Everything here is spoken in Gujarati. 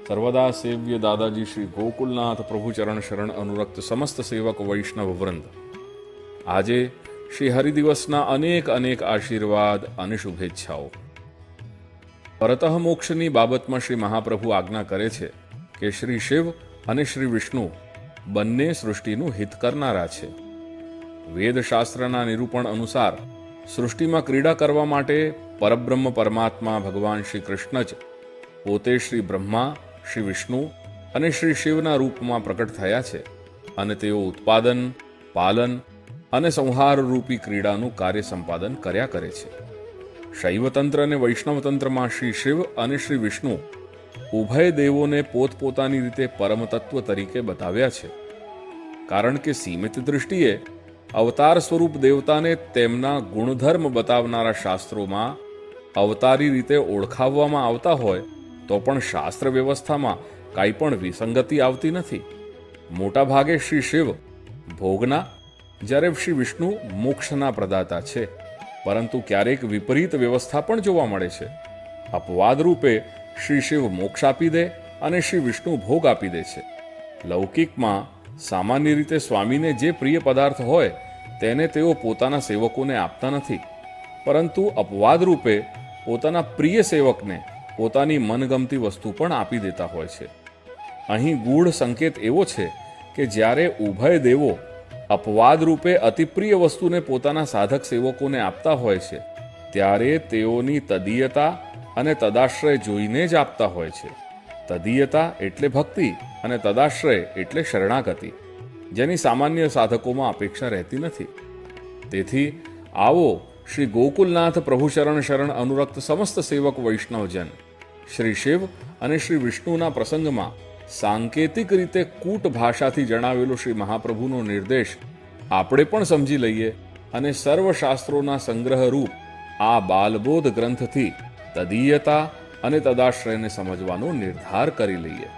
सर्वदा सेव्य दादाजी श्री गोकुलनाथ प्रभु चरण शरण अनुरक्त समस्त सेवक वैष्णव वृंद, આજે શ્રી હરિદિવસના અનેક અનેક આશીર્વાદ અને શુભેચ્છાઓ। પરતઃ મોક્ષની બાબતમાં શ્રી મહાપ્રભુ આજ્ઞા કરે છે કે શ્રી શિવ અને શ્રી વિષ્ણુ બંને સૃષ્ટિનું હિત કરનારા છે। વેદશાસ્ત્રના નિરૂપણ અનુસાર સૃષ્ટિમાં ક્રીડા કરવા માટે પરબ્રહ્મ પરમાત્મા ભગવાન શ્રી કૃષ્ણ જ પોતે શ્રી બ્રહ્મા, શ્રી વિષ્ણુ અને શ્રી શિવના રૂપમાં પ્રકટ થયા છે અને તેઓ ઉત્પાદન, પાલન અને સંહાર રૂપી ક્રીડાનું કાર્ય સંપાદન કર્યા કરે છે। શૈવતંત્ર અને વૈષ્ણવતંત્રમાં શ્રી શિવ અને શ્રી વિષ્ણુ ઉભય દેવોને પોતપોતાની રીતે પરમતત્વ તરીકે બતાવ્યા છે, કારણ કે સીમિત દૃષ્ટિએ અવતાર સ્વરૂપ દેવતાને તેમના ગુણધર્મ બતાવનારા શાસ્ત્રોમાં અવતારી રીતે ઓળખાવવામાં આવતા હોય તો પણ શાસ્ત્ર વ્યવસ્થામાં કાંઈ પણ વિસંગતિ આવતી નથી। મોટા ભાગે શ્રી શિવ ભોગના, જ્યારે શ્રી વિષ્ણુ મોક્ષના પ્રદાતા છે, પરંતુ ક્યારેક વિપરીત વ્યવસ્થા પણ જોવા મળે છે। અપવાદ રૂપે શ્રી શિવ મોક્ષ આપી દે અને શ્રી વિષ્ણુ ભોગ આપી દે છે। લૌકિકમાં સામાન્ય રીતે સ્વામીને જે પ્રિય પદાર્થ હોય તેને તેઓ પોતાના સેવકોને આપતા નથી, પરંતુ અપવાદ રૂપે પોતાના પ્રિય સેવકને પોતાની મનગમતી વસ્તુ પણ આપી દેતા હોય છે। અહીં ગૂઢ સંકેત એવો છે કે જ્યારે ઉભય દેવો અપવાદ રૂપે અતિપ્રિય વસ્તુને પોતાના સાધક સેવકોને આપતા હોય છે, ત્યારે તેઓની તદીયતા અને તદાશ્રય જોઈને જ આપતા હોય છે। તદીયતા એટલે ભક્તિ અને તદાશ્રય એટલે શરણાગતિ, જેની સામાન્ય સાધકોમાં અપેક્ષા રહેતી નથી। તેથી આવો શ્રી ગોકુલનાથ પ્રભુ શરણ શરણ અનુરક્ત સમસ્ત સેવક વૈષ્ણવજન શ્રી શિવ અને શ્રી વિષ્ણુના પ્રસંગમાં સાંકેતિક રીતે કૂટ ભાષાથી જણાવેલો શ્રી મહાપ્રભુનો નિર્દેશ આપણે પણ સમજી લઈએ અને સર્વશાસ્ત્રોના સંગ્રહરૂપ આ બાલબોધ ગ્રંથથી તદીયતા અને તદાશ્રયને સમજવાનો નિર્ધાર કરી લઈએ।